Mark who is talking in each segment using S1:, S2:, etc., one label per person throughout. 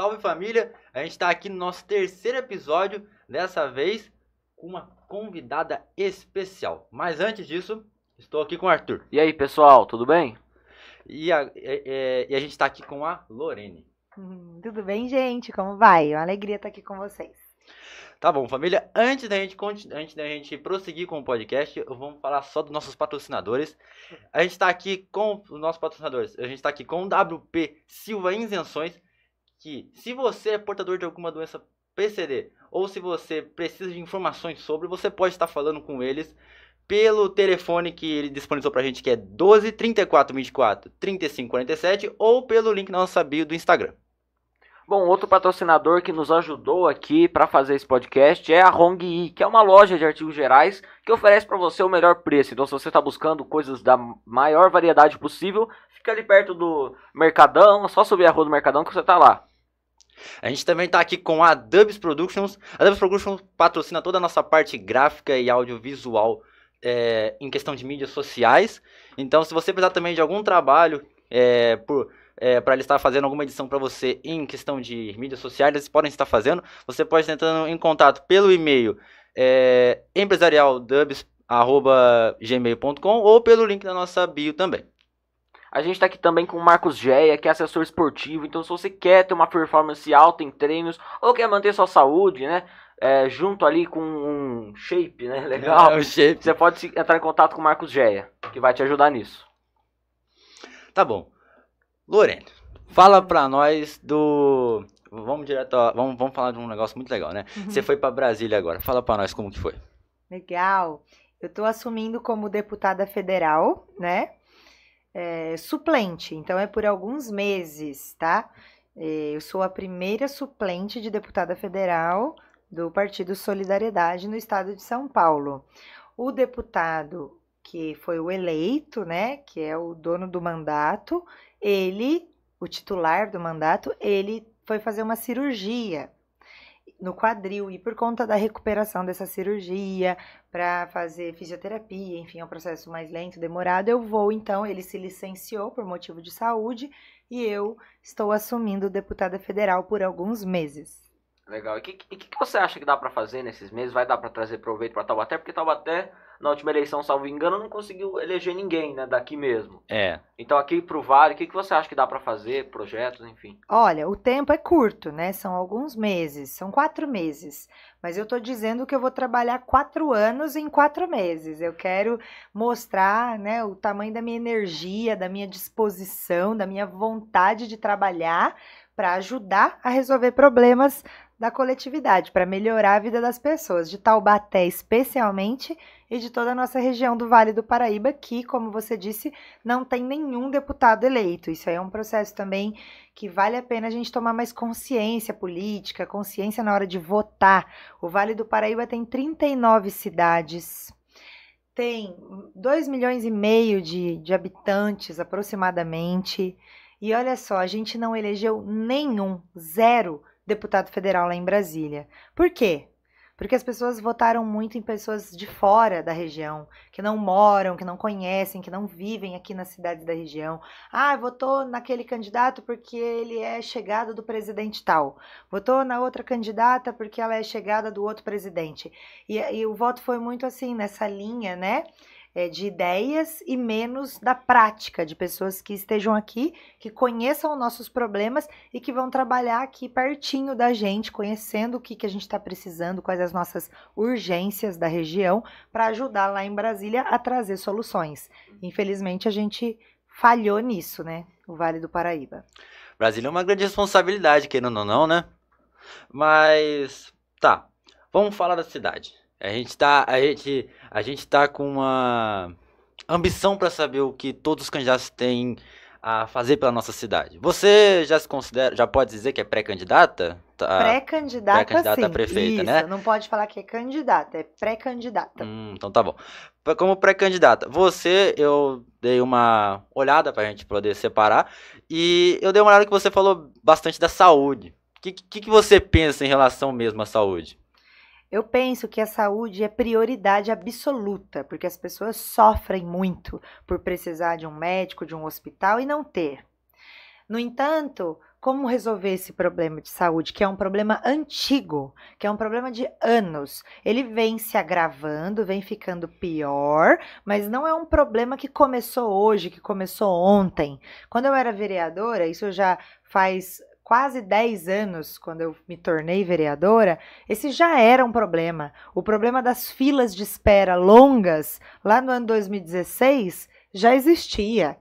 S1: salve família! A gente está aqui no nosso terceiro episódio, dessa vez com uma convidada especial. Mas antes disso, estou aqui com o Arthur.
S2: E aí, pessoal, tudo bem?
S1: E a gente está aqui com a Lorene.
S3: Tudo bem, gente? Como vai? Uma alegria estar aqui com vocês.
S1: Tá bom, família. Antes da gente prosseguir com o podcast, vamos falar só dos nossos patrocinadores. A gente está aqui com os nossos patrocinadores. A gente está aqui com o WP Silva Isenções, que se você é portador de alguma doença PCD ou se você precisa de informações sobre, você pode estar falando com eles pelo telefone que ele disponibilizou pra gente, que é 12 34 24 35 47, ou pelo link na nossa bio do Instagram.
S2: Bom, outro patrocinador que nos ajudou aqui para fazer esse podcast é a Hong-Yi, que é uma loja de artigos gerais que oferece para você o melhor preço. Então, se você está buscando coisas da maior variedade possível, fica ali perto do Mercadão, é só subir a rua do Mercadão que você está lá.
S1: A gente também está aqui com a Dubs Productions. A Dubs Productions patrocina toda a nossa parte gráfica e audiovisual em questão de mídias sociais. Então, se você precisar também de algum trabalho para ele estar fazendo alguma edição para você em questão de mídias sociais, eles podem estar fazendo. Você pode estar entrando em contato pelo e-mail empresarialdubs@gmail.com ou pelo link da nossa bio também.
S2: A gente está aqui também com o Marcos Geia, que é assessor esportivo. Então, se você quer ter uma performance alta em treinos ou quer manter sua saúde, né, junto ali com um shape, né, legal, você pode entrar em contato com o Marcos Geia, que vai te ajudar nisso.
S1: Tá bom. Lorene, fala pra nós do... Vamos falar de um negócio muito legal, né? Você foi pra Brasília agora. Fala pra nós como que foi.
S3: Legal. Eu tô assumindo como deputada federal, né? Suplente. Então é por alguns meses, tá? Eu sou a primeira suplente de deputada federal do Partido Solidariedade no estado de São Paulo. O deputado que foi o eleito, né? Que é o dono do mandato, o titular do mandato, ele foi fazer uma cirurgia no quadril e por conta da recuperação dessa cirurgia, para fazer fisioterapia, enfim, é um processo mais lento, demorado, então, ele se licenciou por motivo de saúde e eu estou assumindo deputada federal por alguns meses.
S2: Legal. E o que você acha que dá para fazer nesses meses? Vai dar para trazer proveito para Taubaté? Porque Taubaté, na última eleição, salvo engano, não conseguiu eleger ninguém, né, daqui mesmo. Então aqui pro Vale, o que você acha que dá para fazer? Projetos, enfim.
S3: Olha, o tempo é curto, né? São alguns meses, são 4 meses. Mas eu tô dizendo que eu vou trabalhar 4 anos em 4 meses. Eu quero mostrar, né, o tamanho da minha energia, da minha disposição, da minha vontade de trabalhar para ajudar a resolver problemas da coletividade, para melhorar a vida das pessoas, de Taubaté especialmente e de toda a nossa região do Vale do Paraíba, que, como você disse, não tem nenhum deputado eleito. Isso aí é um processo também que vale a pena a gente tomar mais consciência política, consciência na hora de votar. O Vale do Paraíba tem 39 cidades, tem 2,5 milhões de habitantes aproximadamente, e olha só, a gente não elegeu zero deputado federal lá em Brasília. Por quê? Porque as pessoas votaram muito em pessoas de fora da região, que não moram, que não conhecem, que não vivem aqui nas cidades da região. Votou naquele candidato porque ele é chegado do presidente tal. Votou na outra candidata porque ela é chegada do outro presidente. E o voto foi muito assim, nessa linha, né? De ideias e menos da prática, de pessoas que estejam aqui, que conheçam nossos problemas e que vão trabalhar aqui pertinho da gente, conhecendo o que a gente está precisando, quais as nossas urgências da região, para ajudar lá em Brasília a trazer soluções. Infelizmente, a gente falhou nisso, né? O Vale do Paraíba.
S1: Brasília é uma grande responsabilidade, querendo ou não, né? Mas, tá, vamos falar da cidade. A gente tá com uma ambição para saber o que todos os candidatos têm a fazer pela nossa cidade. Você já se considera, já pode dizer que é pré-candidata?
S3: Pré-candidata, sim.
S1: A prefeita,
S3: isso,
S1: né?
S3: Não pode falar que é candidata, é pré-candidata.
S1: Então tá bom. Como pré-candidata, eu dei uma olhada pra gente poder separar, e eu dei uma olhada que você falou bastante da saúde. O que você pensa em relação mesmo à saúde?
S3: Eu penso que a saúde é prioridade absoluta, porque as pessoas sofrem muito por precisar de um médico, de um hospital e não ter. No entanto, como resolver esse problema de saúde, que é um problema antigo, que é um problema de anos. Ele vem se agravando, vem ficando pior, mas não é um problema que começou hoje, que começou ontem. Quando eu era vereadora, isso já faz quase 10 anos, quando eu me tornei vereadora, esse já era um problema. O problema das filas de espera longas, lá no ano 2016, já existia.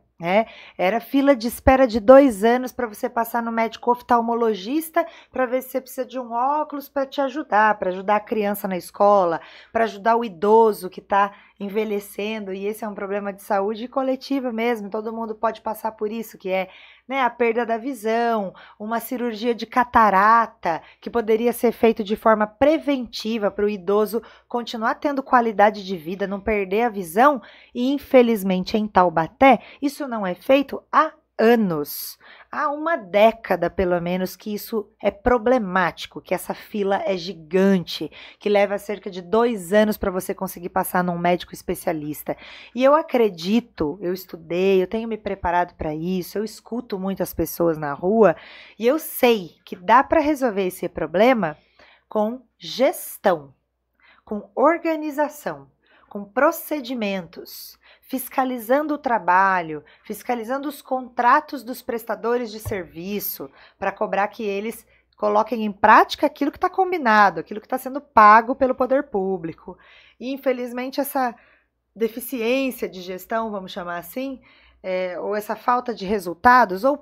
S3: Era fila de espera de 2 anos para você passar no médico oftalmologista para ver se você precisa de um óculos para te ajudar, para ajudar a criança na escola, para ajudar o idoso que está envelhecendo, e esse é um problema de saúde coletiva mesmo, todo mundo pode passar por isso, que é a perda da visão, uma cirurgia de catarata, que poderia ser feito de forma preventiva para o idoso continuar tendo qualidade de vida, não perder a visão, e infelizmente em Taubaté, isso não é feito há anos. Há uma década, pelo menos, que isso é problemático, que essa fila é gigante, que leva cerca de 2 anos para você conseguir passar num médico especialista. E eu acredito, eu estudei, eu tenho me preparado para isso, eu escuto muitas pessoas na rua, e eu sei que dá para resolver esse problema com gestão, com organização, com procedimentos, fiscalizando o trabalho, fiscalizando os contratos dos prestadores de serviço, para cobrar que eles coloquem em prática aquilo que está combinado, aquilo que está sendo pago pelo poder público. E, infelizmente, essa deficiência de gestão, vamos chamar assim, ou essa falta de resultados, ou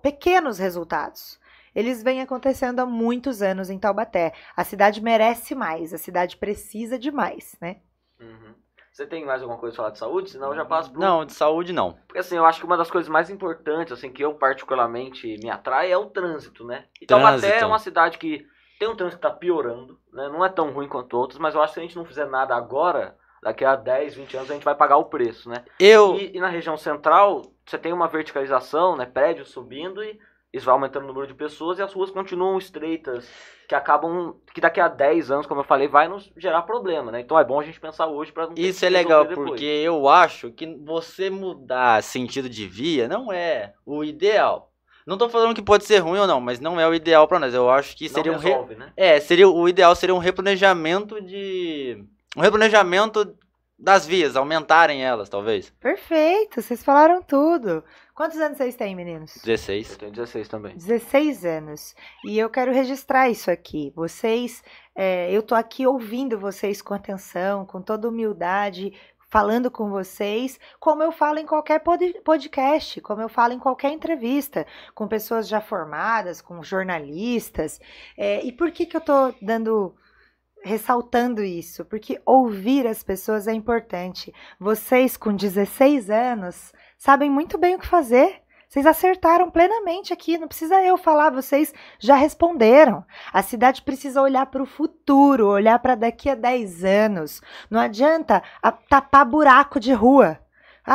S3: pequenos resultados, eles vêm acontecendo há muitos anos em Taubaté. A cidade merece mais, a cidade precisa de mais, né?
S2: Uhum. Você tem mais alguma coisa pra falar de saúde? Senão eu já passo pro...
S1: Não, de saúde não.
S2: Porque assim, eu acho que uma das coisas mais importantes, assim, que eu particularmente me atrai é o trânsito, né? E
S1: Trânsito.
S2: Taubaté é uma cidade que tem um trânsito que tá piorando, né? Não é tão ruim quanto outros, mas eu acho que se a gente não fizer nada agora, daqui a 10, 20 anos a gente vai pagar o preço, né? E na região central, você tem uma verticalização, né? Prédios subindo e isso vai aumentando o número de pessoas e as ruas continuam estreitas, que daqui a 10 anos, como eu falei, vai nos gerar problema, né? Então é bom a gente pensar hoje para não ter
S1: Isso
S2: que
S1: é legal,
S2: resolver depois.
S1: porque eu acho que você mudar sentido de via não é o ideal. Não tô falando que pode ser ruim ou não, mas não é o ideal para nós. Eu acho que seria
S2: não resolve, né?
S1: o ideal seria um replanejamento das vias, aumentarem elas, talvez.
S3: Perfeito, vocês falaram tudo. Quantos anos vocês têm, meninos?
S1: 16.
S2: Eu tenho 16 também.
S3: 16 anos. E eu quero registrar isso aqui. Vocês, eu tô aqui ouvindo vocês com atenção, com toda humildade, falando com vocês, como eu falo em qualquer podcast, como eu falo em qualquer entrevista, com pessoas já formadas, com jornalistas. E por que eu tô ressaltando isso? Porque ouvir as pessoas é importante. Vocês com 16 anos sabem muito bem o que fazer. Vocês acertaram plenamente aqui, não precisa eu falar, vocês já responderam. A cidade precisa olhar para o futuro, olhar para daqui a 10 anos. Não adianta tapar buraco de rua.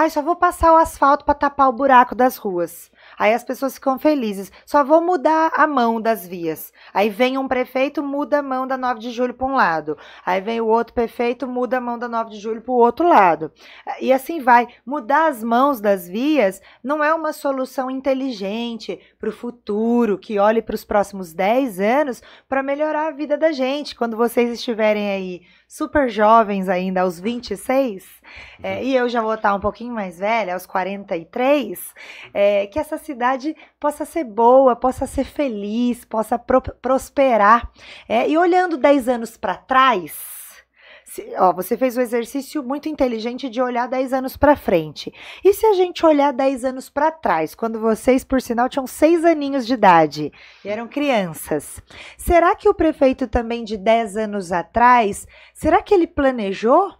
S3: Só vou passar o asfalto para tapar o buraco das ruas. Aí as pessoas ficam felizes. Só vou mudar a mão das vias. Aí vem um prefeito, muda a mão da 9 de julho para um lado. Aí vem o outro prefeito, muda a mão da 9 de julho para o outro lado. E assim vai. Mudar as mãos das vias não é uma solução inteligente para o futuro, que olhe para os próximos 10 anos para melhorar a vida da gente. Quando vocês estiverem aí super jovens ainda, aos 26, e eu já vou estar um pouquinho mais velha, aos 43, que essa cidade possa ser boa, possa ser feliz, possa prosperar. E olhando 10 anos para trás, você fez o exercício muito inteligente de olhar 10 anos para frente. E se a gente olhar 10 anos para trás, quando vocês, por sinal, tinham 6 aninhos de idade e eram crianças, será que o prefeito também de 10 anos atrás, será que ele planejou?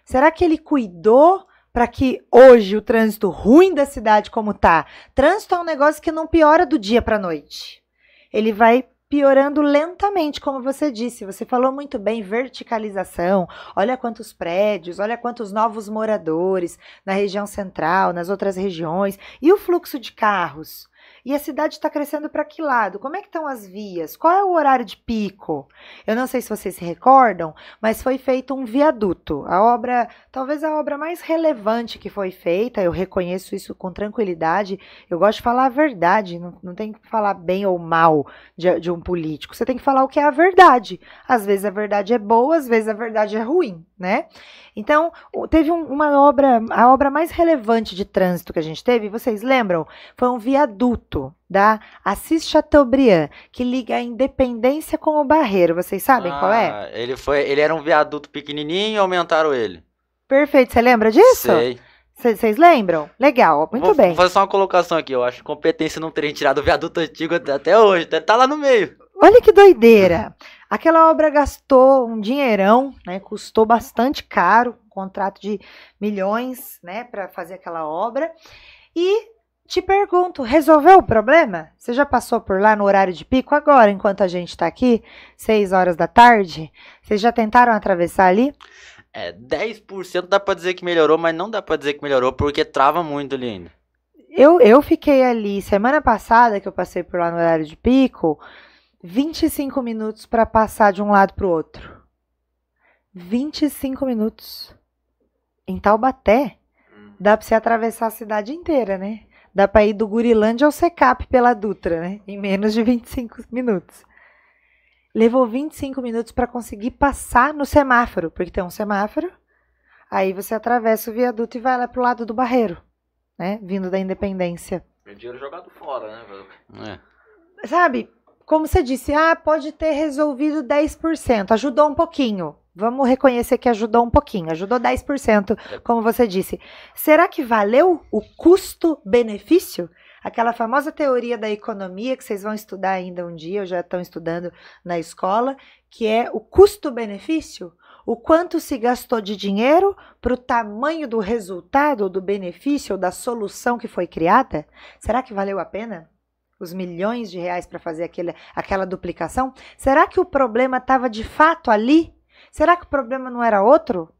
S3: Será que ele cuidou para que hoje o trânsito ruim da cidade como tá? Trânsito é um negócio que não piora do dia para a noite. Ele vai piorando lentamente, como você disse. Você falou muito bem, verticalização. Olha quantos prédios, olha quantos novos moradores na região central, nas outras regiões. E o fluxo de carros? E a cidade está crescendo para que lado? Como é que estão as vias? Qual é o horário de pico? Eu não sei se vocês se recordam, mas foi feito um viaduto. A obra, talvez a obra mais relevante que foi feita, eu reconheço isso com tranquilidade. Eu gosto de falar a verdade, não tem que falar bem ou mal de um político. Você tem que falar o que é a verdade. Às vezes a verdade é boa, às vezes a verdade é ruim, né? Então, teve uma obra, a obra mais relevante de trânsito que a gente teve, vocês lembram? Foi um viaduto da Assis Chateaubriand, que liga a Independência com o Barreiro. Vocês sabem qual é?
S1: Ele era um viaduto pequenininho e aumentaram ele.
S3: Perfeito, você lembra disso?
S1: Sei.
S3: Vocês lembram? Legal, muito bem.
S1: Vou fazer só uma colocação aqui. Eu acho competência não terem tirado o viaduto antigo até hoje. Tá lá no meio.
S3: Olha que doideira. Aquela obra gastou um dinheirão, né? Custou bastante caro, contrato de milhões, né, para fazer aquela obra. E te pergunto, resolveu o problema? Você já passou por lá no horário de pico agora, enquanto a gente está aqui, 6 horas da tarde? Vocês já tentaram atravessar ali?
S1: 10% dá pra dizer que melhorou, mas não dá pra dizer que melhorou porque trava muito ali ainda.
S3: Eu fiquei ali semana passada, que eu passei por lá no horário de pico, 25 minutos para passar de um lado para o outro. 25 minutos. Em Taubaté, dá para você atravessar a cidade inteira, né? Dá para ir do Gurilândia ao Secap pela Dutra, né? Em menos de 25 minutos. Levou 25 minutos para conseguir passar no semáforo, porque tem um semáforo, aí você atravessa o viaduto e vai lá pro lado do Barreiro, né? Vindo da Independência.
S2: É dinheiro jogado fora, né?
S3: Sabe, como você disse, pode ter resolvido 10%, ajudou um pouquinho. Vamos reconhecer que ajudou um pouquinho, ajudou 10%, como você disse. Será que valeu o custo-benefício? Aquela famosa teoria da economia que vocês vão estudar ainda um dia, ou já estão estudando na escola, que é o custo-benefício, o quanto se gastou de dinheiro para o tamanho do resultado, do benefício, ou da solução que foi criada. Será que valeu a pena? Os milhões de reais para fazer aquela duplicação? Será que o problema estava de fato ali? Será que o problema não era outro?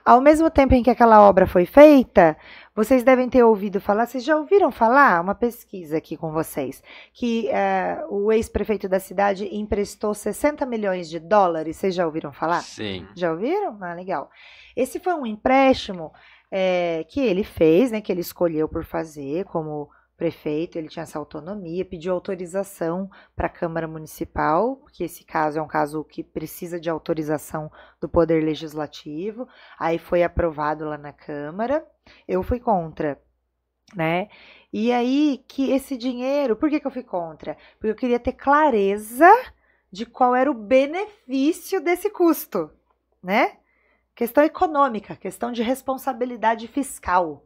S3: Ao mesmo tempo em que aquela obra foi feita, vocês devem ter ouvido falar, vocês já ouviram falar, uma pesquisa aqui com vocês, que o ex-prefeito da cidade emprestou 60 milhões de dólares, vocês já ouviram falar?
S1: Sim.
S3: Já ouviram? Legal. Esse foi um empréstimo que ele fez, né, que ele escolheu por fazer como prefeito, ele tinha essa autonomia, pediu autorização para a Câmara Municipal, porque esse caso é um caso que precisa de autorização do Poder Legislativo, aí foi aprovado lá na Câmara, eu fui contra, né? E aí que esse dinheiro, por que eu fui contra? Porque eu queria ter clareza de qual era o benefício desse custo, né? Questão econômica, questão de responsabilidade fiscal.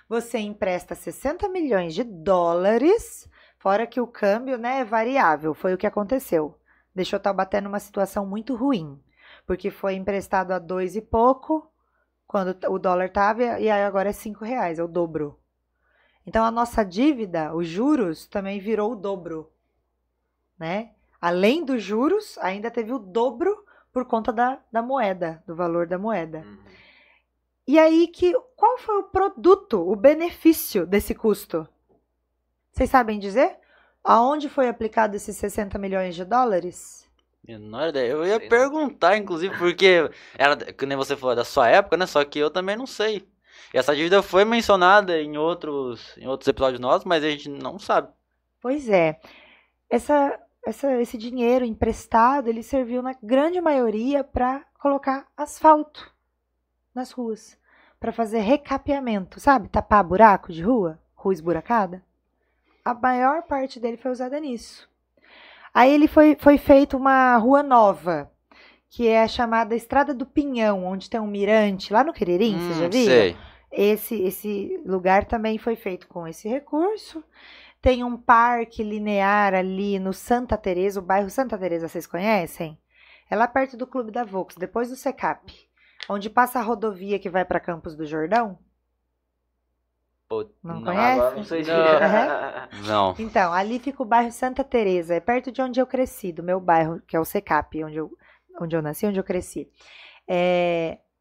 S3: Você empresta 60 milhões de dólares, fora que o câmbio, né, é variável, foi o que aconteceu. Deixou Taubaté numa situação muito ruim, porque foi emprestado a 2 e pouco, quando o dólar estava, e agora é 5 reais, é o dobro. Então a nossa dívida, os juros, também virou o dobro, né? Além dos juros, ainda teve o dobro por conta da moeda, do valor da moeda. E aí, qual foi o produto, o benefício desse custo? Vocês sabem dizer? Aonde foi aplicado esses 60 milhões de dólares?
S1: Menor ideia. Eu ia perguntar, inclusive, porque era, que nem você falou, da sua época, né? Só que eu também não sei. E essa dívida foi mencionada em outros episódios nossos, mas a gente não sabe.
S3: Pois é. Esse dinheiro emprestado, ele serviu na grande maioria para colocar asfalto nas ruas, para fazer recapeamento, sabe? Tapar buraco de rua esburacada. A maior parte dele foi usada nisso. Aí ele foi feito uma rua nova, que é a chamada Estrada do Pinhão, onde tem um mirante, lá no Queririm, você já viu?
S1: Sei.
S3: Esse lugar também foi feito com esse recurso. Tem um parque linear ali no Santa Teresa, o bairro Santa Teresa, vocês conhecem? É lá perto do Clube da Volks, depois do Secap. Onde passa a rodovia que vai para Campos do Jordão? Não conhece?
S2: Agora não sei se...
S1: Não.
S3: Então, ali fica o bairro Santa Teresa, é perto de onde eu cresci, do meu bairro, que é o Secap, onde eu nasci, onde eu cresci.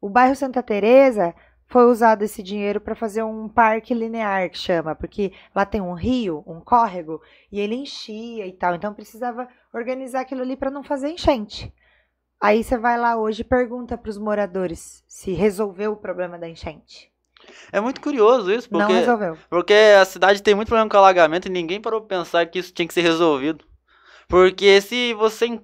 S3: O bairro Santa Teresa foi usado esse dinheiro para fazer um parque linear, que chama, porque lá tem um rio, um córrego, e ele enchia e tal, então precisava organizar aquilo ali para não fazer enchente. Aí você vai lá hoje e pergunta para os moradores se resolveu o problema da enchente.
S1: É muito curioso isso,
S3: Não resolveu.
S1: porque a cidade tem muito problema com alagamento e ninguém parou pra pensar que isso tinha que ser resolvido. Porque se você,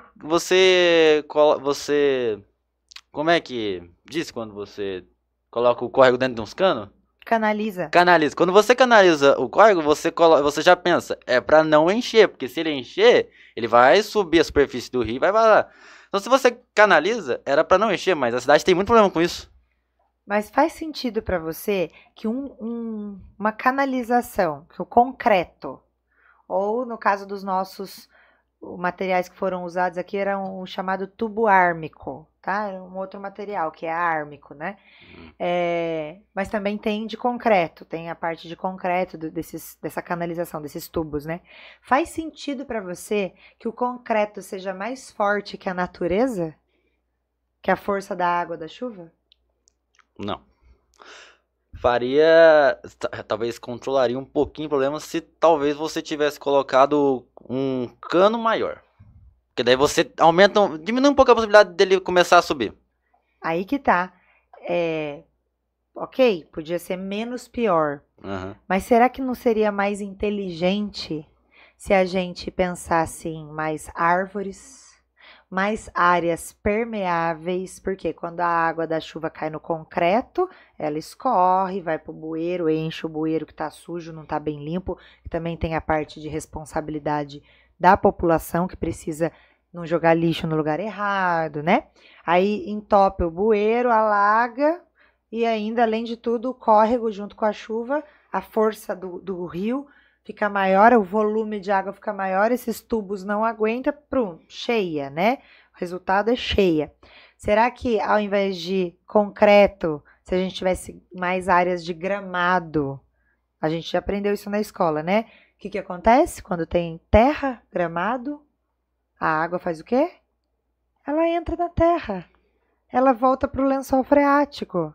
S1: como é que diz quando você coloca o córrego dentro de uns canos?
S3: Canaliza.
S1: Canaliza. Quando você canaliza o córrego, você já pensa, é pra não encher, porque se ele encher, ele vai subir a superfície do rio e vai vazar. Então se você canaliza, era pra não encher, mas a cidade tem muito problema com isso.
S3: Mas faz sentido para você que uma canalização, que o concreto, ou no caso dos nossos materiais que foram usados aqui, era um chamado tubo ármico, tá? Era um outro material, que é ármico, né? Mas também tem de concreto, tem a parte de concreto dessa canalização, desses tubos, né? Faz sentido para você que o concreto seja mais forte que a natureza? Que a força da água, da chuva?
S1: Não. Talvez controlaria um pouquinho o problema se talvez você tivesse colocado um cano maior. Porque daí você diminui um pouco a possibilidade dele começar a subir.
S3: Aí que tá. Ok, podia ser menos pior.
S1: Uhum.
S3: Mas será que não seria mais inteligente se a gente pensasse em mais árvores, mais áreas permeáveis? Porque quando a água da chuva cai no concreto, ela escorre, vai pro bueiro, enche o bueiro que tá sujo, não tá bem limpo. E também tem a parte de responsabilidade da população que precisa não jogar lixo no lugar errado, né? Aí entope o bueiro, alaga e ainda, além de tudo, o córrego junto com a chuva, a força do rio fica maior, o volume de água fica maior, esses tubos não aguentam, cheia, né? O resultado é cheia. Será que ao invés de concreto, se a gente tivesse mais áreas de gramado, a gente já aprendeu isso na escola, né? O que acontece quando tem terra, gramado? A água faz o quê? Ela entra na terra. Ela volta para o lençol freático.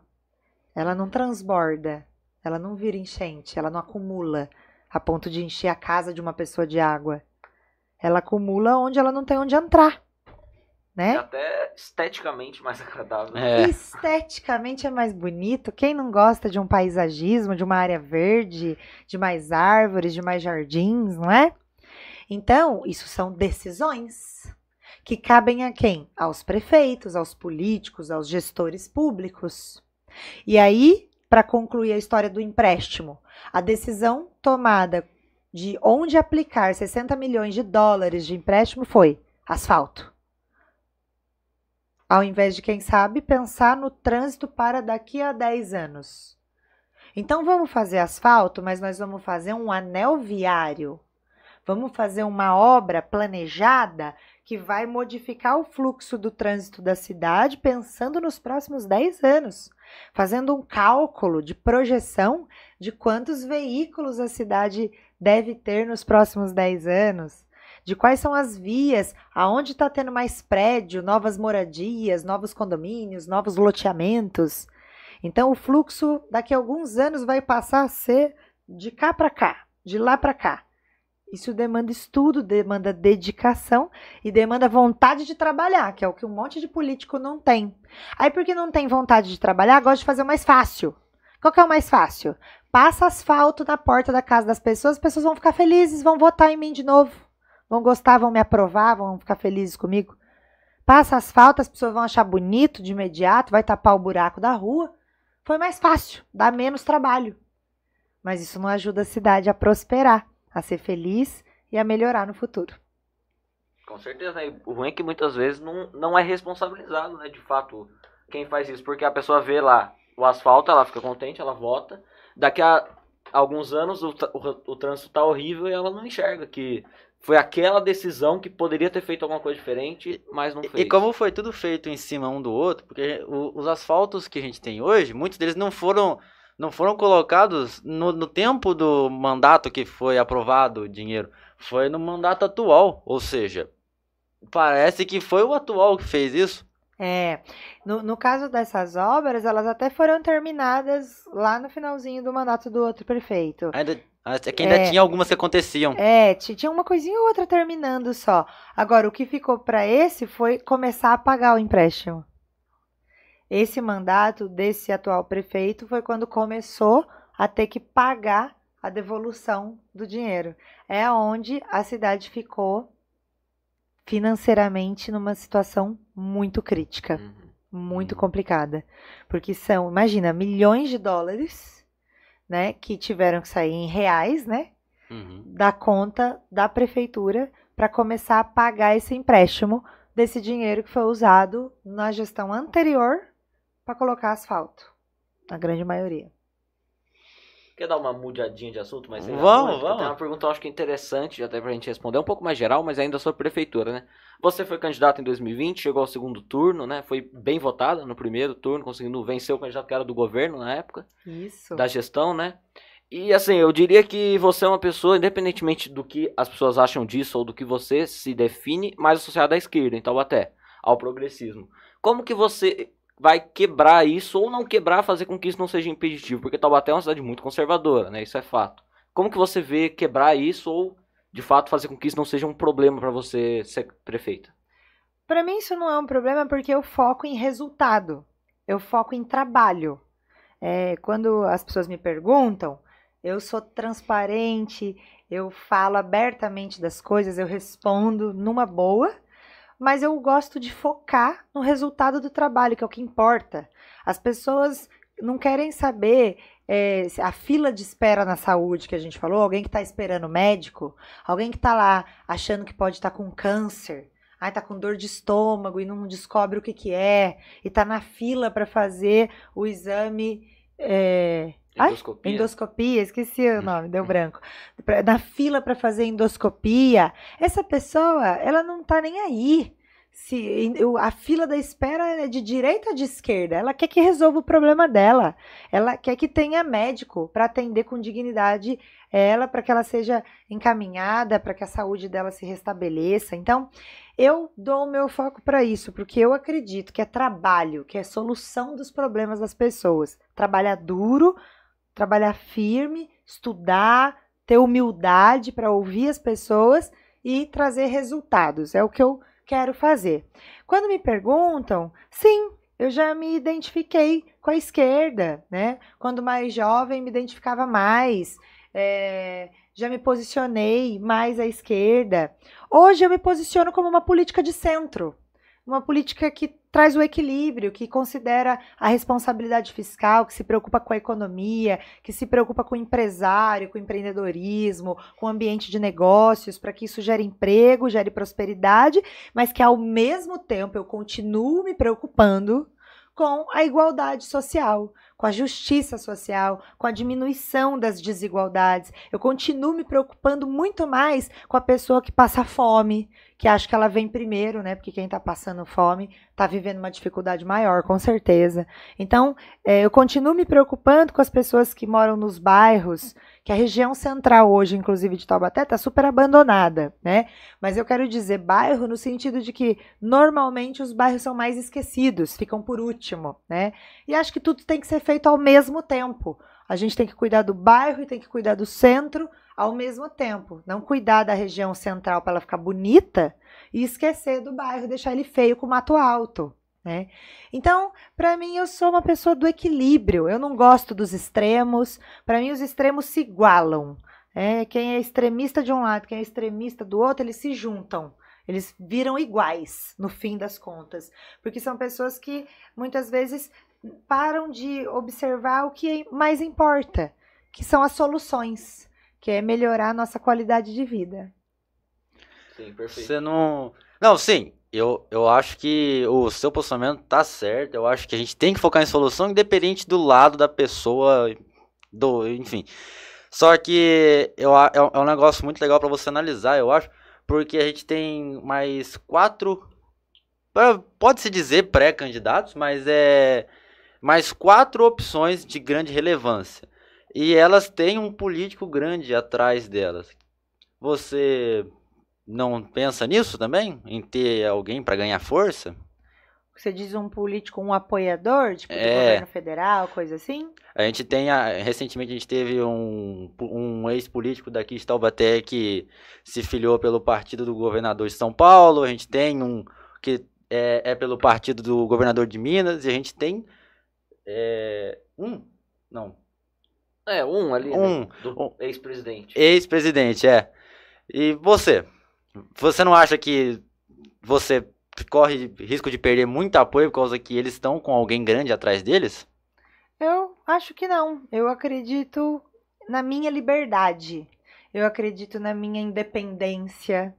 S3: Ela não transborda. Ela não vira enchente. Ela não acumula a ponto de encher a casa de uma pessoa de água. Ela acumula onde ela não tem onde entrar. Né?
S2: E até esteticamente mais agradável.
S3: Esteticamente é mais bonito. Quem não gosta de um paisagismo, de uma área verde, de mais árvores, de mais jardins, não é? Então, isso são decisões que cabem a quem? Aos prefeitos, aos políticos, aos gestores públicos. E aí, para concluir a história do empréstimo, a decisão tomada de onde aplicar 60 milhões de dólares de empréstimo foi asfalto. Ao invés de, quem sabe, pensar no trânsito para daqui a 10 anos. Então, vamos fazer asfalto, mas nós vamos fazer um anel viário. Vamos fazer uma obra planejada que vai modificar o fluxo do trânsito da cidade pensando nos próximos 10 anos, fazendo um cálculo de projeção de quantos veículos a cidade deve ter nos próximos 10 anos, de quais são as vias, aonde está tendo mais prédio, novas moradias, novos condomínios, novos loteamentos. Então, o fluxo daqui a alguns anos vai passar a ser de cá para cá, de lá para cá. Isso demanda estudo, demanda dedicação e demanda vontade de trabalhar, que é o que um monte de político não tem. Aí, porque não tem vontade de trabalhar, gosta de fazer o mais fácil. Qual que é o mais fácil? Passa asfalto na porta da casa das pessoas, as pessoas vão ficar felizes, vão votar em mim de novo. Vão gostar, vão me aprovar, vão ficar felizes comigo. Passa asfalto, as pessoas vão achar bonito de imediato, vai tapar o buraco da rua. Foi mais fácil, dá menos trabalho. Mas isso não ajuda a cidade a prosperar, a ser feliz e a melhorar no futuro.
S2: Com certeza, né? O ruim é que muitas vezes não é responsabilizado, né? De fato, quem faz isso. Porque a pessoa vê lá o asfalto, ela fica contente, ela vota. Daqui a alguns anos o trânsito tá horrível e ela não enxerga que foi aquela decisão que poderia ter feito alguma coisa diferente, mas não fez.
S1: E como foi tudo feito em cima um do outro, porque os asfaltos que a gente tem hoje, muitos deles não foram colocados no tempo do mandato que foi aprovado o dinheiro. Foi no mandato atual. Ou seja, parece que foi o atual que fez isso.
S3: No caso dessas obras, elas até foram terminadas lá no finalzinho do mandato do outro prefeito.
S1: É que ainda tinha algumas que aconteciam.
S3: Tinha uma coisinha ou outra terminando só. Agora, o que ficou para esse foi começar a pagar o empréstimo. Esse mandato desse atual prefeito foi quando começou a ter que pagar a devolução do dinheiro. É onde a cidade ficou financeiramente numa situação muito crítica, muito complicada. Porque são, imagina, milhões de dólares, né, que tiveram que sair em reais, né, da conta da prefeitura para começar a pagar esse empréstimo desse dinheiro que foi usado na gestão anterior para colocar asfalto, na grande maioria.
S2: Quer dar uma mudadinha de assunto? Mas
S1: vamos.
S2: Tem uma pergunta, eu acho que interessante, até pra gente responder, um pouco mais geral, mas ainda sobre prefeitura, né? Você foi candidato em 2020, chegou ao segundo turno, né? Foi bem votada no primeiro turno, conseguindo vencer o candidato que era do governo na época.
S3: Isso.
S2: Da gestão, né? E assim, eu diria que você é uma pessoa, independentemente do que as pessoas acham disso ou do que você se define, mais associada à esquerda, então até ao progressismo. Como que você vai quebrar isso ou não quebrar, fazer com que isso não seja impeditivo? Porque Taubaté é uma cidade muito conservadora, né? Isso é fato. Como que você vê quebrar isso ou, de fato, fazer com que isso não seja um problema para você ser prefeita?
S3: Para mim isso não é um problema porque eu foco em resultado. Eu foco em trabalho. Quando as pessoas me perguntam, eu sou transparente, eu falo abertamente das coisas, eu respondo numa boa, mas eu gosto de focar no resultado do trabalho, que é o que importa. As pessoas não querem saber a fila de espera na saúde que a gente falou, alguém que está esperando médico, alguém que está lá achando que pode estar com câncer, tá com dor de estômago e não descobre o que é, e tá na fila para fazer o exame... Endoscopia, esqueci o nome, deu branco. Na fila para fazer endoscopia, essa pessoa, ela não tá nem aí. Se a fila da espera é de direita ou de esquerda, ela quer que resolva o problema dela. Ela quer que tenha médico para atender com dignidade ela, para que ela seja encaminhada, para que a saúde dela se restabeleça. Então, eu dou o meu foco para isso, porque eu acredito que é trabalho, que é solução dos problemas das pessoas. Trabalhar duro, trabalhar firme, estudar, ter humildade para ouvir as pessoas e trazer resultados. É o que eu quero fazer. Quando me perguntam, sim, eu já me identifiquei com a esquerda, né? Quando mais jovem, me identificava mais. Já me posicionei mais à esquerda. Hoje eu me posiciono como uma política de centro. Uma política que traz o equilíbrio, que considera a responsabilidade fiscal, que se preocupa com a economia, que se preocupa com o empresário, com o empreendedorismo, com o ambiente de negócios, para que isso gere emprego, gere prosperidade, mas que ao mesmo tempo eu continuo me preocupando com a igualdade social, com a justiça social, com a diminuição das desigualdades. Eu continuo me preocupando muito mais com a pessoa que passa fome, que acha que ela vem primeiro, né? Porque quem está passando fome está vivendo uma dificuldade maior, com certeza. Então, eu continuo me preocupando com as pessoas que moram nos bairros, que a região central hoje, inclusive de Taubaté, está super abandonada, né? Mas eu quero dizer bairro no sentido de que, normalmente, os bairros são mais esquecidos, ficam por último, né? E acho que tudo tem que ser feito ao mesmo tempo. A gente tem que cuidar do bairro e tem que cuidar do centro ao mesmo tempo. Não cuidar da região central para ela ficar bonita e esquecer do bairro, deixar ele feio com mato alto, né? Então, para mim, eu sou uma pessoa do equilíbrio. Eu não gosto dos extremos. Para mim, os extremos se igualam. Quem é extremista de um lado, quem é extremista do outro, eles se juntam. Eles viram iguais, no fim das contas. Porque são pessoas que, muitas vezes, param de observar o que mais importa, que são as soluções, que é melhorar a nossa qualidade de vida.
S2: Sim, perfeito.
S1: Você não... Não, sim, eu acho que o seu posicionamento tá certo. Eu acho que a gente tem que focar em solução, independente do lado da pessoa, enfim. Só que é um negócio muito legal para você analisar, eu acho, porque a gente tem mais 4, pode-se dizer pré-candidatos, mas mais 4 opções de grande relevância. E elas têm um político grande atrás delas. Você não pensa nisso também? Em ter alguém para ganhar força?
S3: Você diz um político, um apoiador, tipo do governo federal, coisa assim?
S1: A gente tem, recentemente a gente teve um ex-político daqui de Taubaté que se filiou pelo partido do governador de São Paulo, a gente tem um que é pelo partido do governador de Minas, e a gente tem
S2: um ali,
S1: né,
S2: do ex-presidente.
S1: Ex-presidente, E você não acha que você corre risco de perder muito apoio por causa que eles estão com alguém grande atrás deles?
S3: Eu acho que não. Eu acredito na minha liberdade. Eu acredito na minha independência.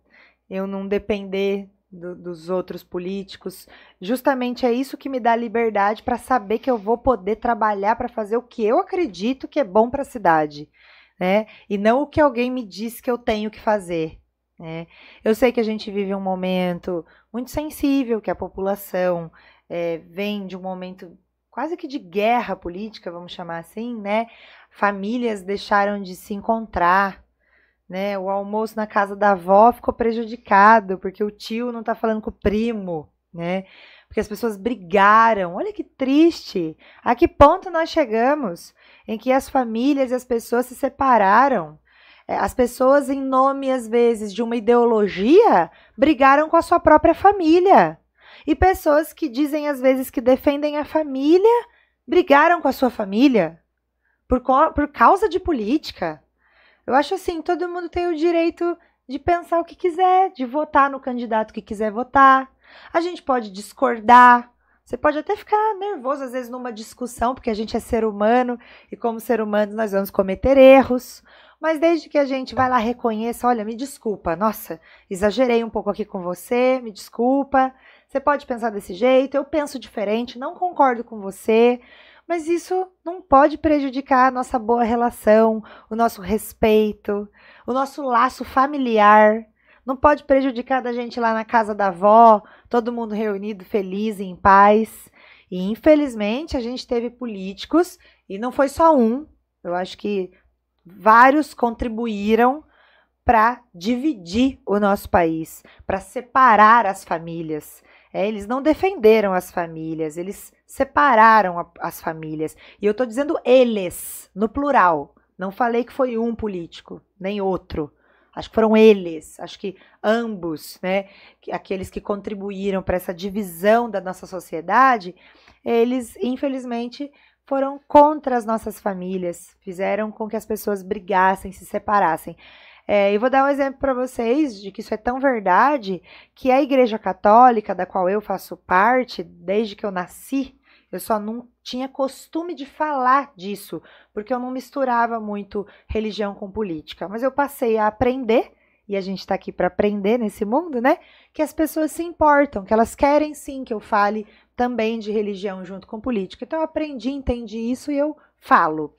S3: Eu não depender dos outros políticos. Justamente é isso que me dá liberdade para saber que eu vou poder trabalhar para fazer o que eu acredito que é bom para a cidade, né? E não o que alguém me diz que eu tenho que fazer. Eu sei que a gente vive um momento muito sensível, que a população vem de um momento quase que de guerra política, vamos chamar assim, né? Famílias deixaram de se encontrar, né? O almoço na casa da avó ficou prejudicado, porque o tio não está falando com o primo, né? Porque as pessoas brigaram. Olha que triste! A que ponto nós chegamos em que as famílias e as pessoas se separaram? As pessoas, em nome, às vezes, de uma ideologia, brigaram com a sua própria família. E pessoas que dizem, às vezes, que defendem a família, brigaram com a sua família por causa de política. Eu acho assim, todo mundo tem o direito de pensar o que quiser, de votar no candidato que quiser votar. A gente pode discordar. Você pode até ficar nervoso, às vezes, numa discussão, porque a gente é ser humano, e como ser humano nós vamos cometer erros. Mas desde que a gente vai lá, reconheça, olha, me desculpa, nossa, exagerei um pouco aqui com você, me desculpa. Você pode pensar desse jeito, eu penso diferente, não concordo com você, mas isso não pode prejudicar a nossa boa relação, o nosso respeito, o nosso laço familiar. Não pode prejudicar da gente lá na casa da avó, todo mundo reunido, feliz e em paz. E infelizmente a gente teve políticos, e não foi só um, eu acho que vários contribuíram para dividir o nosso país, para separar as famílias. Eles não defenderam as famílias, eles separaram as famílias. E eu estou dizendo eles, no plural. Não falei que foi um político, nem outro. Acho que foram eles, acho que ambos, né? Aqueles que contribuíram para essa divisão da nossa sociedade, eles, infelizmente, foram contra as nossas famílias, fizeram com que as pessoas brigassem, se separassem. E vou dar um exemplo para vocês de que isso é tão verdade, que a Igreja Católica, da qual eu faço parte, desde que eu nasci, eu só não tinha costume de falar disso, porque eu não misturava muito religião com política. Mas eu passei a aprender, e a gente está aqui para aprender nesse mundo, né? Que as pessoas se importam, que elas querem sim que eu fale também de religião junto com política. Então eu aprendi, entendi isso e eu falo.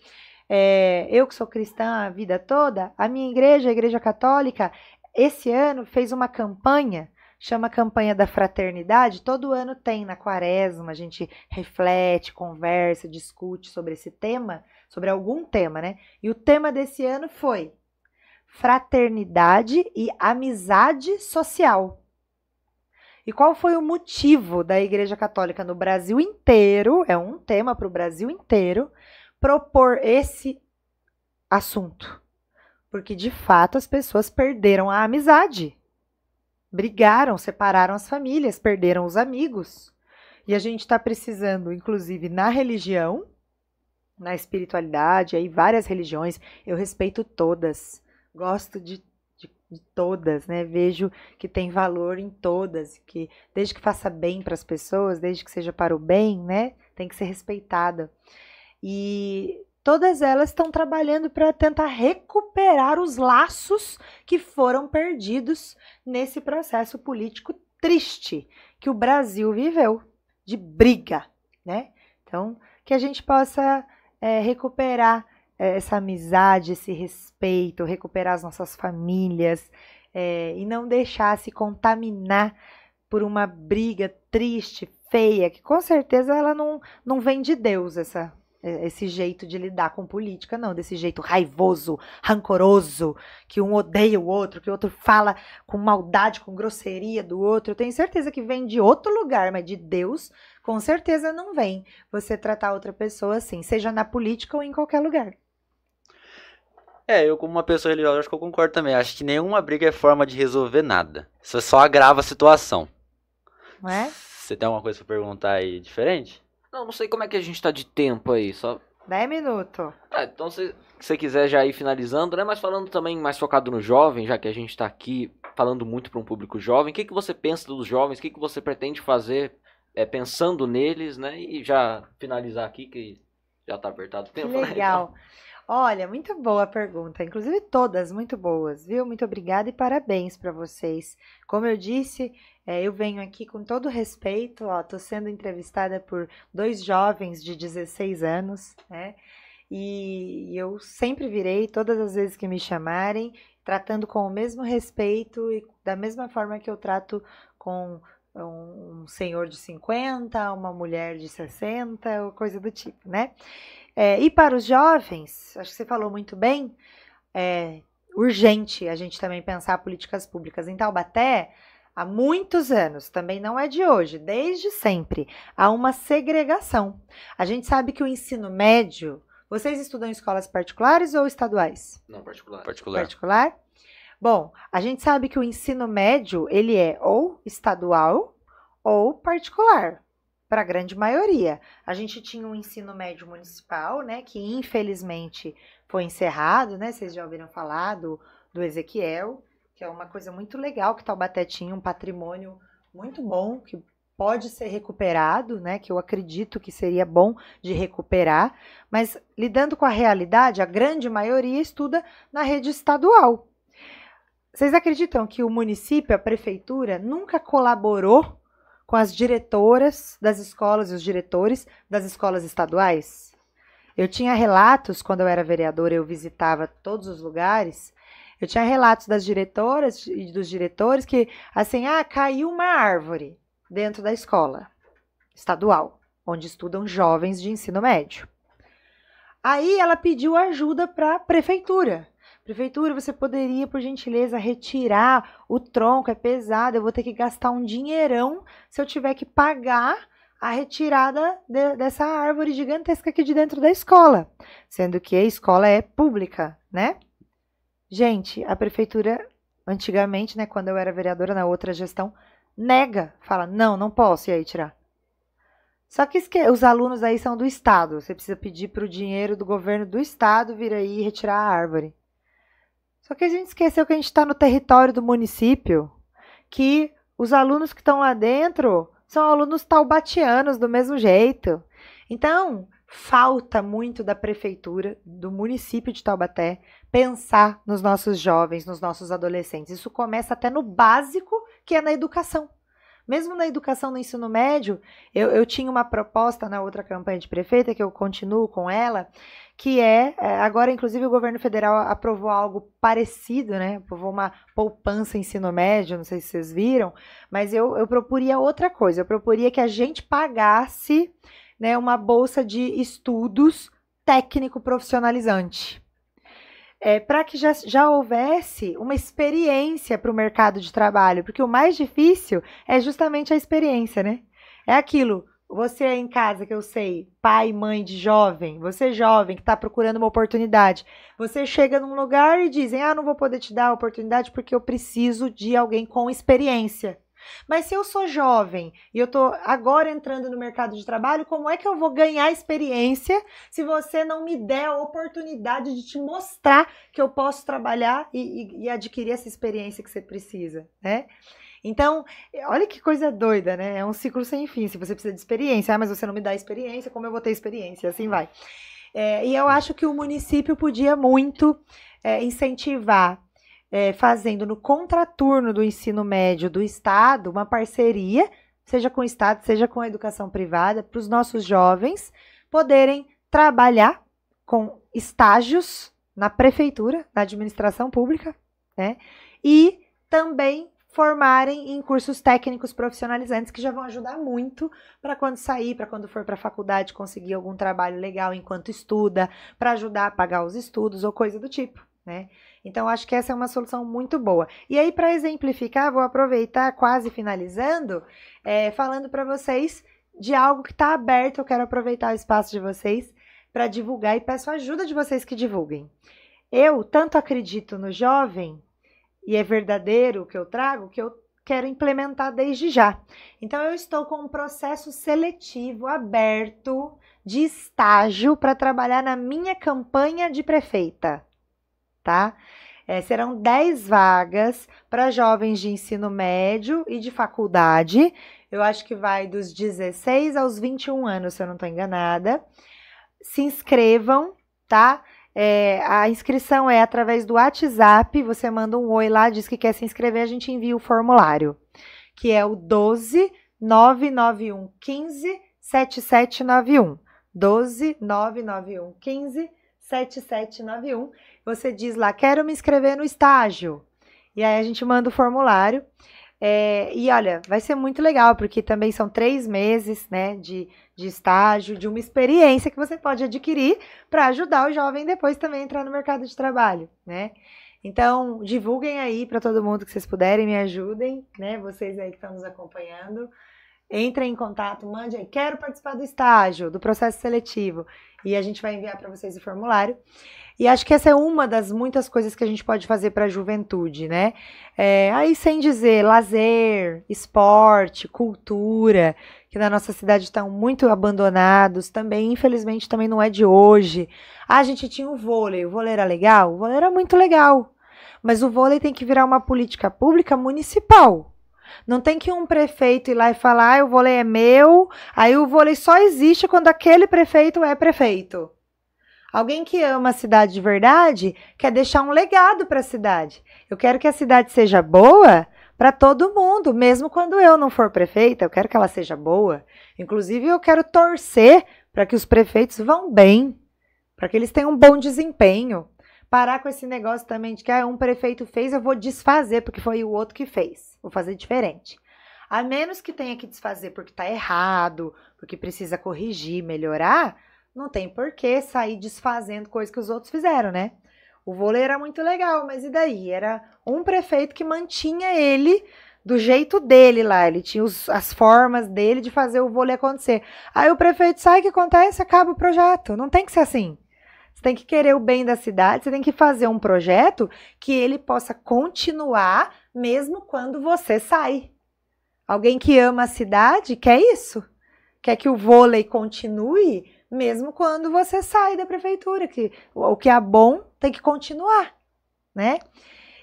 S3: Eu que sou cristã a vida toda, a minha igreja, a Igreja Católica, esse ano fez uma campanha, chama Campanha da Fraternidade. Todo ano tem na Quaresma, a gente reflete, conversa, discute sobre esse tema, sobre algum tema, né? E o tema desse ano foi fraternidade e amizade social. E qual foi o motivo da Igreja Católica no Brasil inteiro, é um tema para o Brasil inteiro, propor esse assunto? Porque, de fato, as pessoas perderam a amizade. Brigaram, separaram as famílias, perderam os amigos. E a gente está precisando, inclusive, na religião, na espiritualidade, aí várias religiões, eu respeito todas, gosto de todas, né? Vejo que tem valor em todas, que desde que faça bem para as pessoas, desde que seja para o bem, né? Tem que ser respeitada. E todas elas estão trabalhando para tentar recuperar os laços que foram perdidos nesse processo político triste que o Brasil viveu, de briga, né? Então, que a gente possa recuperar essa amizade, esse respeito, recuperar as nossas famílias e não deixar se contaminar por uma briga triste, feia, que com certeza ela não vem de Deus, essa esse jeito de lidar com política, não, desse jeito raivoso, rancoroso, que um odeia o outro, que o outro fala com maldade, com grosseria do outro. Eu tenho certeza que vem de outro lugar, mas de Deus, com certeza não vem você tratar outra pessoa assim, seja na política ou em qualquer lugar.
S1: Eu como uma pessoa religiosa, acho que eu concordo também. Acho que nenhuma briga é forma de resolver nada. Isso só agrava a situação.
S3: Não é?
S1: Você tem alguma coisa pra perguntar aí diferente?
S2: Não sei como é que a gente tá de tempo aí, só...
S3: 10 minutos.
S2: Então se você quiser já ir finalizando, né? Mas falando também mais focado no jovem, já que a gente tá aqui falando muito para um público jovem, o que você pensa dos jovens? O que você pretende fazer pensando neles, né? E já finalizar aqui, que já tá apertado o tempo,
S3: Que legal.
S2: Né?
S3: Olha, muito boa a pergunta, inclusive todas muito boas, viu? Muito obrigada e parabéns para vocês. Como eu disse, eu venho aqui com todo respeito, tô sendo entrevistada por 2 jovens de 16 anos, né? E eu sempre virei, todas as vezes que me chamarem, tratando com o mesmo respeito e da mesma forma que eu trato com um senhor de 50, uma mulher de 60, ou coisa do tipo, né? E para os jovens, acho que você falou muito bem, é urgente a gente também pensar políticas públicas. Em Taubaté, há muitos anos, também não é de hoje, desde sempre, há uma segregação. A gente sabe que o ensino médio, vocês estudam em escolas particulares ou estaduais?
S2: Não, particular.
S3: Particular? Bom, a gente sabe que o ensino médio, ele é ou estadual ou particular. Para a grande maioria. A gente tinha um ensino médio municipal, né, que infelizmente foi encerrado, né, vocês já ouviram falar do Ezequiel, que é uma coisa muito legal, que Taubaté tinha um patrimônio muito bom, que pode ser recuperado, né, que eu acredito que seria bom de recuperar, mas lidando com a realidade, a grande maioria estuda na rede estadual. Vocês acreditam que o município, a prefeitura, nunca colaborou com as diretoras das escolas e os diretores das escolas estaduais? Eu tinha relatos, quando eu era vereadora, eu visitava todos os lugares, eu tinha relatos das diretoras e dos diretores que, assim, caiu uma árvore dentro da escola estadual, onde estudam jovens de ensino médio. Aí ela pediu ajuda para a prefeitura. Prefeitura, você poderia, por gentileza, retirar o tronco, é pesado, eu vou ter que gastar um dinheirão se eu tiver que pagar a retirada dessa árvore gigantesca aqui de dentro da escola, sendo que a escola é pública, né? Gente, a prefeitura, antigamente, né, quando eu era vereadora na outra gestão, nega, fala, não posso, e aí tirar. Só que os alunos aí são do estado, você precisa pedir para o dinheiro do governo do estado vir aí e retirar a árvore. Só que a gente esqueceu que a gente está no território do município, que os alunos que estão lá dentro são alunos taubatianos do mesmo jeito. Então, falta muito da prefeitura, do município de Taubaté, pensar nos nossos jovens, nos nossos adolescentes. Isso começa até no básico, que é na educação. Mesmo na educação no ensino médio, eu tinha uma proposta na outra campanha de prefeita, que eu continuo com ela, que agora inclusive o governo federal aprovou algo parecido, né? Aprovou uma poupança ensino médio, não sei se vocês viram, mas eu proporia outra coisa, eu proporia que a gente pagasse, né, uma bolsa de estudos técnico profissionalizante. Para que já houvesse uma experiência para o mercado de trabalho, porque o mais difícil é justamente a experiência, né? É aquilo, você é em casa, que eu sei, pai, mãe de jovem, você jovem que está procurando uma oportunidade, você chega num lugar e dizem, não vou poder te dar a oportunidade porque eu preciso de alguém com experiência. Mas se eu sou jovem e eu estou agora entrando no mercado de trabalho, como é que eu vou ganhar experiência se você não me der a oportunidade de te mostrar que eu posso trabalhar e adquirir essa experiência que você precisa, né? Então, olha que coisa doida, né? É um ciclo sem fim. Se você precisa de experiência, mas você não me dá experiência, como eu vou ter experiência? Assim vai. E eu acho que o município podia muito incentivar, fazendo no contraturno do ensino médio do Estado, uma parceria, seja com o Estado, seja com a educação privada, para os nossos jovens poderem trabalhar com estágios na prefeitura, na administração pública, né? E também formarem em cursos técnicos profissionalizantes que já vão ajudar muito para quando sair, para quando for para a faculdade conseguir algum trabalho legal enquanto estuda, para ajudar a pagar os estudos ou coisa do tipo, né? Então, acho que essa é uma solução muito boa. E aí, para exemplificar, vou aproveitar, quase finalizando, falando para vocês de algo que está aberto. Eu quero aproveitar o espaço de vocês para divulgar e peço a ajuda de vocês que divulguem. Eu tanto acredito no jovem, e é verdadeiro o que eu trago, que eu quero implementar desde já. Então, eu estou com um processo seletivo aberto de estágio para trabalhar na minha campanha de prefeita, tá? Serão 10 vagas para jovens de ensino médio e de faculdade. Eu acho que vai dos 16 aos 21 anos, se eu não estou enganada. Se inscrevam, tá? A inscrição é através do WhatsApp, você manda um oi lá, diz que quer se inscrever, a gente envia o formulário, que é o 12 991 15 7791. 12 991 15 7791. Você diz lá, quero me inscrever no estágio. E aí a gente manda o formulário. E olha, vai ser muito legal, porque também são 3 meses, né, de estágio, de uma experiência que você pode adquirir para ajudar o jovem depois também a entrar no mercado de trabalho, né? Então, divulguem aí para todo mundo que vocês puderem, me ajudem, né? Vocês aí que estão nos acompanhando. Entrem em contato, mande aí, quero participar do estágio, do processo seletivo. E a gente vai enviar para vocês o formulário. E acho que essa é uma das muitas coisas que a gente pode fazer para a juventude, né? Aí sem dizer lazer, esporte, cultura, que na nossa cidade estão muito abandonados também, infelizmente também não é de hoje. A gente tinha o vôlei era legal? O vôlei era muito legal, mas o vôlei tem que virar uma política pública municipal. Não tem que um prefeito ir lá e falar, o vôlei é meu, aí o vôlei só existe quando aquele prefeito é prefeito. Alguém que ama a cidade de verdade quer deixar um legado para a cidade. Eu quero que a cidade seja boa para todo mundo, mesmo quando eu não for prefeita, eu quero que ela seja boa. Inclusive, eu quero torcer para que os prefeitos vão bem, para que eles tenham um bom desempenho. Parar com esse negócio também de que um prefeito fez, eu vou desfazer porque foi o outro que fez. Vou fazer diferente. A menos que tenha que desfazer porque está errado, porque precisa corrigir, melhorar, não tem por que sair desfazendo coisas que os outros fizeram, né? O vôlei era muito legal, mas e daí? Era um prefeito que mantinha ele do jeito dele lá. Ele tinha as formas dele de fazer o vôlei acontecer. Aí o prefeito sai, o que acontece? Acaba o projeto. Não tem que ser assim. Você tem que querer o bem da cidade, você tem que fazer um projeto que ele possa continuar mesmo quando você sai. Alguém que ama a cidade quer isso. Quer que o vôlei continue mesmo quando você sai da prefeitura, que o que é bom tem que continuar, né?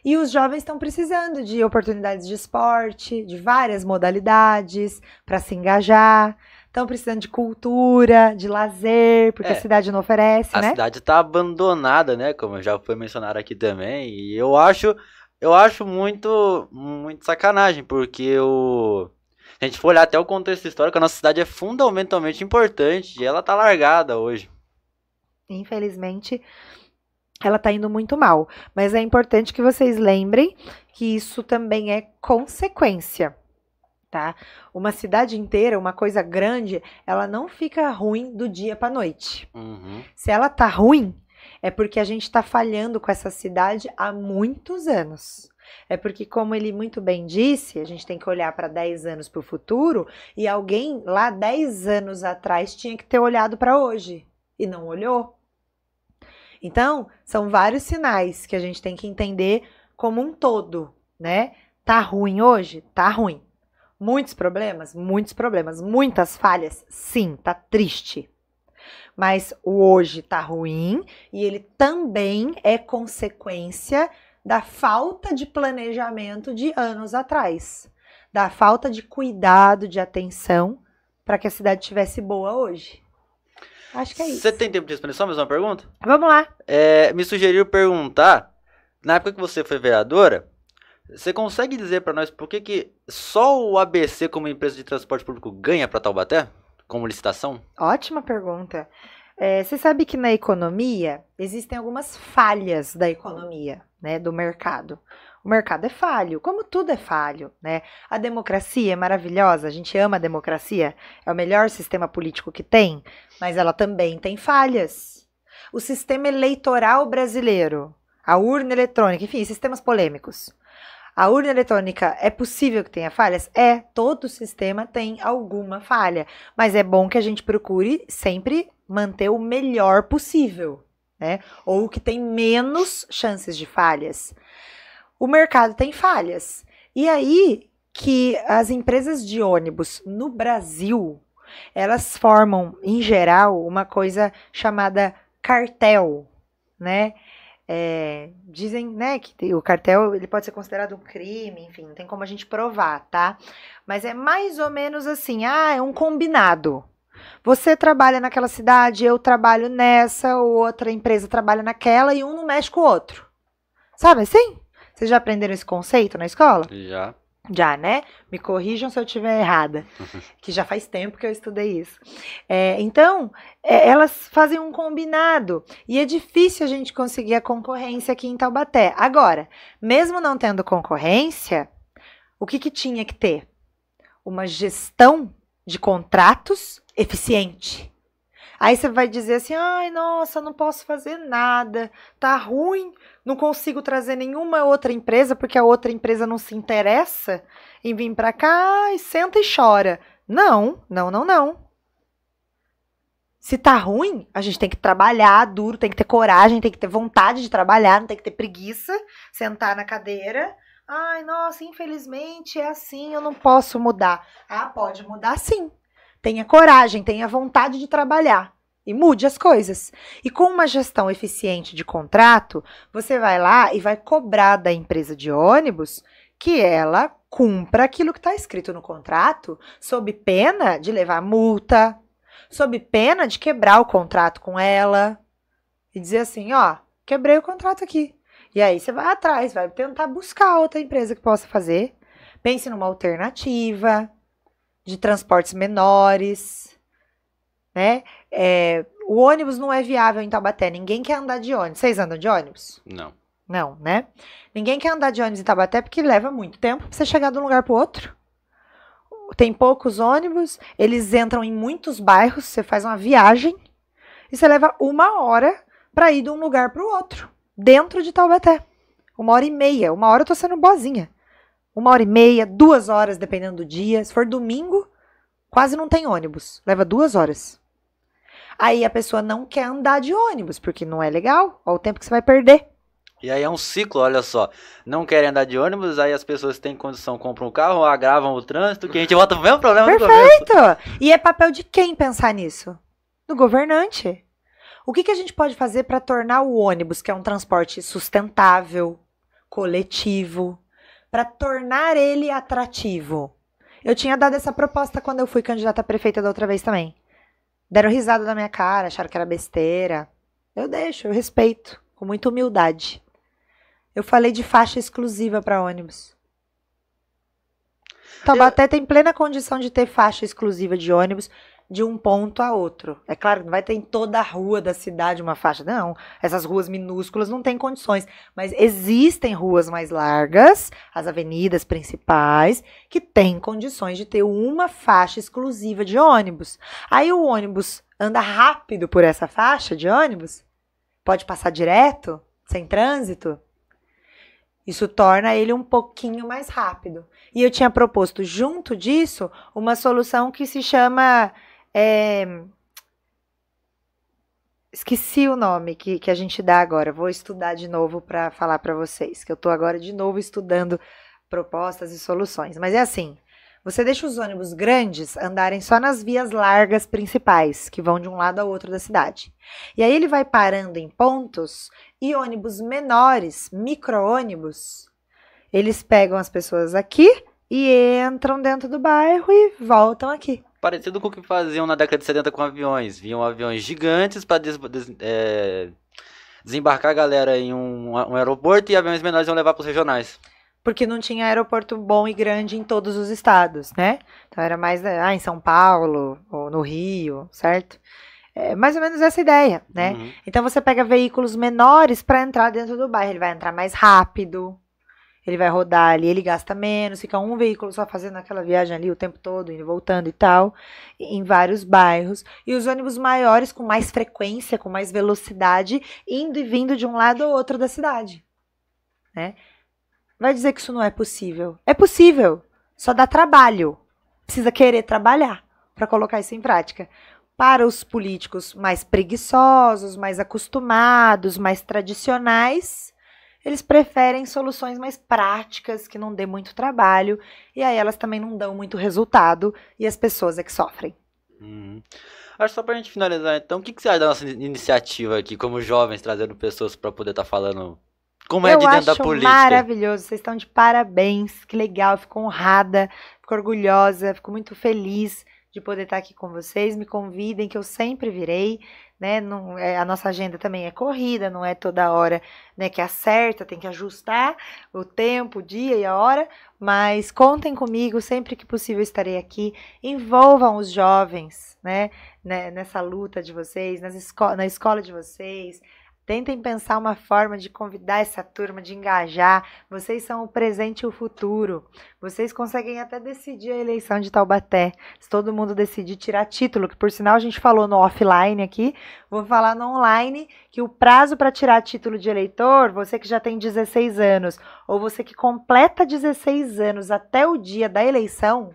S3: E os jovens estão precisando de oportunidades de esporte, de várias modalidades para se engajar, estão precisando de cultura, de lazer, porque a cidade não oferece, né?
S1: A cidade está abandonada, né? Como já foi mencionado aqui também, e eu acho muito sacanagem, porque se a gente for olhar até o contexto histórico, a nossa cidade é fundamentalmente importante e ela tá largada hoje.
S3: Infelizmente, ela tá indo muito mal. Mas é importante que vocês lembrem que isso também é consequência, tá? Uma cidade inteira, uma coisa grande, ela não fica ruim do dia pra noite.
S1: Uhum.
S3: Se ela tá ruim, é porque a gente tá falhando com essa cidade há muitos anos. É porque, como ele muito bem disse, a gente tem que olhar para 10 anos para o futuro, e alguém lá 10 anos atrás tinha que ter olhado para hoje e não olhou. Então, são vários sinais que a gente tem que entender como um todo, né? Tá ruim hoje? Tá ruim. Muitos problemas? Muitos problemas. Muitas falhas? Sim, tá triste. Mas o hoje tá ruim e ele também é consequência da falta de planejamento de anos atrás, da falta de cuidado, de atenção para que a cidade estivesse boa hoje. Acho que é isso.
S1: Você tem tempo de responder só mais uma pergunta?
S3: Vamos lá.
S1: Me sugeriram perguntar, na época que você foi vereadora, você consegue dizer para nós por que só o ABC como empresa de transporte público ganha para Taubaté, como licitação?
S3: Ótima pergunta. Você sabe que na economia existem algumas falhas da economia, né, do mercado. O mercado é falho, como tudo é falho, né? A democracia é maravilhosa, a gente ama a democracia, é o melhor sistema político que tem, mas ela também tem falhas. O sistema eleitoral brasileiro, a urna eletrônica, enfim, sistemas polêmicos. A urna eletrônica é possível que tenha falhas? É, todo sistema tem alguma falha, mas é bom que a gente procure sempre manter o melhor possível, né? Ou o que tem menos chances de falhas. O mercado tem falhas. E aí que as empresas de ônibus no Brasil, elas formam, em geral, uma coisa chamada cartel, né? Dizem, né, que o cartel ele pode ser considerado um crime, enfim, não tem como a gente provar, tá? Mas é mais ou menos assim, é um combinado. Você trabalha naquela cidade, eu trabalho nessa, outra empresa trabalha naquela e um não mexe com o outro. Sabe assim? Vocês já aprenderam esse conceito na escola?
S1: Já.
S3: Já, né? Me corrijam se eu estiver errada, que já faz tempo que eu estudei isso. Então, elas fazem um combinado e é difícil a gente conseguir a concorrência aqui em Taubaté. Agora, mesmo não tendo concorrência, o que tinha que ter? Uma gestão de contratos eficiente. Aí você vai dizer assim, ai, nossa, não posso fazer nada, tá ruim, não consigo trazer nenhuma outra empresa, porque a outra empresa não se interessa em vir pra cá e senta e chora. Não. Se tá ruim, a gente tem que trabalhar duro, tem que ter coragem, tem que ter vontade de trabalhar, não tem que ter preguiça, sentar na cadeira. Ai, nossa, infelizmente é assim, eu não posso mudar. Pode mudar sim. Tenha coragem, tenha vontade de trabalhar e mude as coisas. E com uma gestão eficiente de contrato, você vai lá e vai cobrar da empresa de ônibus que ela cumpra aquilo que está escrito no contrato, sob pena de levar multa, sob pena de quebrar o contrato com ela e dizer assim, quebrei o contrato aqui. E aí você vai atrás, vai tentar buscar outra empresa que possa fazer. Pense numa alternativa de transportes menores, né? O ônibus não é viável em Taubaté. Ninguém quer andar de ônibus. Vocês andam de ônibus?
S1: Não.
S3: Não, né? Ninguém quer andar de ônibus em Taubaté porque leva muito tempo pra você chegar de um lugar pro outro. Tem poucos ônibus, eles entram em muitos bairros, você faz uma viagem e você leva 1 hora para ir de um lugar para o outro, dentro de Taubaté. 1h30, 1 hora eu tô sendo boazinha. 1h30, 2 horas, dependendo do dia. Se for domingo, quase não tem ônibus, leva 2 horas. Aí a pessoa não quer andar de ônibus, porque não é legal, olha o tempo que você vai perder.
S1: E aí é um ciclo, olha só. Não querem andar de ônibus, aí as pessoas têm condição, compram um carro, agravam o trânsito, que a gente volta pro mesmo problema do começo.
S3: Perfeito! E é papel de quem pensar nisso? Do governante. O que a gente pode fazer para tornar o ônibus, que é um transporte sustentável, coletivo, para tornar ele atrativo? Eu tinha dado essa proposta quando eu fui candidata a prefeita da outra vez também. Deram risada da minha cara, acharam que era besteira. Eu deixo, eu respeito, com muita humildade. Eu falei de faixa exclusiva para ônibus. Taubaté tem plena condição de ter faixa exclusiva de ônibus de um ponto a outro. É claro que não vai ter em toda a rua da cidade uma faixa. Não, essas ruas minúsculas não têm condições. Mas existem ruas mais largas, as avenidas principais, que têm condições de ter uma faixa exclusiva de ônibus. Aí o ônibus anda rápido por essa faixa de ônibus, pode passar direto, sem trânsito. Isso torna ele um pouquinho mais rápido. E eu tinha proposto, junto disso, uma solução que se chama... Esqueci o nome que a gente dá agora. Vou estudar de novo para falar para vocês, que eu estou agora de novo estudando propostas e soluções. Mas é assim, você deixa os ônibus grandes andarem só nas vias largas principais, que vão de um lado ao outro da cidade. E aí ele vai parando em pontos e ônibus menores, micro-ônibus, eles pegam as pessoas aqui e entram dentro do bairro e voltam aqui.
S1: Parecido com o que faziam na década de 70 com aviões. Vinham aviões gigantes para desembarcar a galera em um aeroporto e aviões menores iam levar para os regionais.
S3: Porque não tinha aeroporto bom e grande em todos os estados, né? Então era mais em São Paulo ou no Rio, certo? É mais ou menos essa ideia, né?
S1: Uhum.
S3: Então você pega veículos menores para entrar dentro do bairro. Ele vai entrar mais rápido, Ele vai rodar ali, ele gasta menos, fica um veículo só fazendo aquela viagem ali o tempo todo, indo e voltando e tal, em vários bairros. E os ônibus maiores, com mais frequência, com mais velocidade, indo e vindo de um lado ou outro da cidade. Né? Vai dizer que isso não é possível? É possível, só dá trabalho. Precisa querer trabalhar para colocar isso em prática. Para os políticos mais preguiçosos, mais acostumados, mais tradicionais, eles preferem soluções mais práticas, que não dê muito trabalho, e aí elas também não dão muito resultado, e as pessoas é que sofrem.
S1: Acho que só pra gente finalizar, então, o que você acha da nossa iniciativa aqui, como jovens, trazendo pessoas pra poder estar falando como é de dentro da política?
S3: Eu acho maravilhoso, vocês estão de parabéns, que legal, fico honrada, fico orgulhosa, fico muito feliz de poder estar aqui com vocês, me convidem, que eu sempre virei, né, não, a nossa agenda também é corrida, não é toda hora, né, que acerta, tem que ajustar o tempo, o dia e a hora, mas contem comigo, sempre que possível estarei aqui, envolvam os jovens, né, nessa luta de vocês, na escola de vocês. Tentem pensar uma forma de convidar essa turma, de engajar. Vocês são o presente e o futuro. Vocês conseguem até decidir a eleição de Taubaté. Se todo mundo decidir tirar título, que por sinal a gente falou no offline aqui, vou falar no online, que o prazo para tirar título de eleitor, você que já tem 16 anos, ou você que completa 16 anos até o dia da eleição,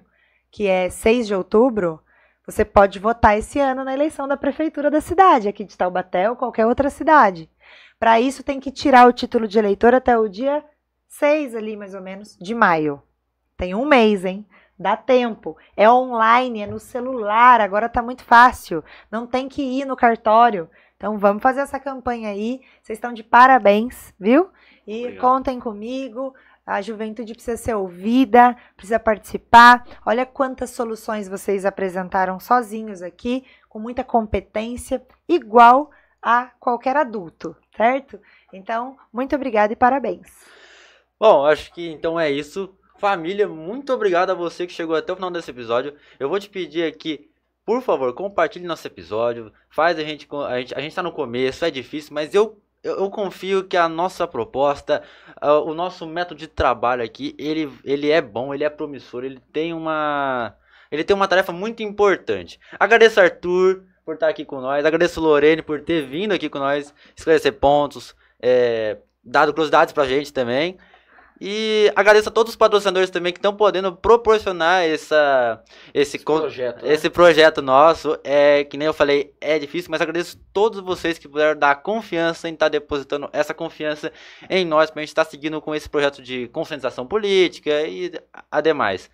S3: que é 6 de outubro, você pode votar esse ano na eleição da prefeitura da cidade, aqui de Taubaté ou qualquer outra cidade. Para isso, tem que tirar o título de eleitor até o dia 6 ali, mais ou menos, de maio. Tem um mês, hein? Dá tempo. É online, é no celular, agora tá muito fácil. Não tem que ir no cartório. Então, vamos fazer essa campanha aí. Vocês estão de parabéns, viu? E obrigado. Contem comigo. A juventude precisa ser ouvida, precisa participar. Olha quantas soluções vocês apresentaram sozinhos aqui, com muita competência, igual a qualquer adulto, certo? Então, muito obrigada e parabéns.
S1: Bom, acho que então é isso. Família, muito obrigado a você que chegou até o final desse episódio. Eu vou te pedir aqui, por favor, compartilhe nosso episódio. A gente tá no começo, é difícil, mas eu confio que a nossa proposta, o nosso método de trabalho aqui, ele é bom, ele é promissor, ele tem uma tarefa muito importante. Agradeço Arthur por estar aqui com nós, agradeço Lorene por ter vindo aqui com nós, esclarecer pontos, dado curiosidades pra gente também. E agradeço a todos os patrocinadores também que estão podendo proporcionar esse projeto nosso. Que nem eu falei, é difícil, mas agradeço a todos vocês que puderam dar confiança em estar depositando essa confiança em nós, para a gente estar seguindo com esse projeto de conscientização política e ademais.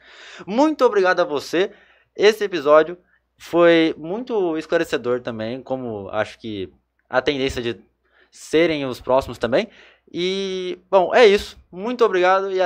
S1: Muito obrigado a você. Esse episódio foi muito esclarecedor também, como acho que a tendência de serem os próximos também. E, bom, é isso. Muito obrigado e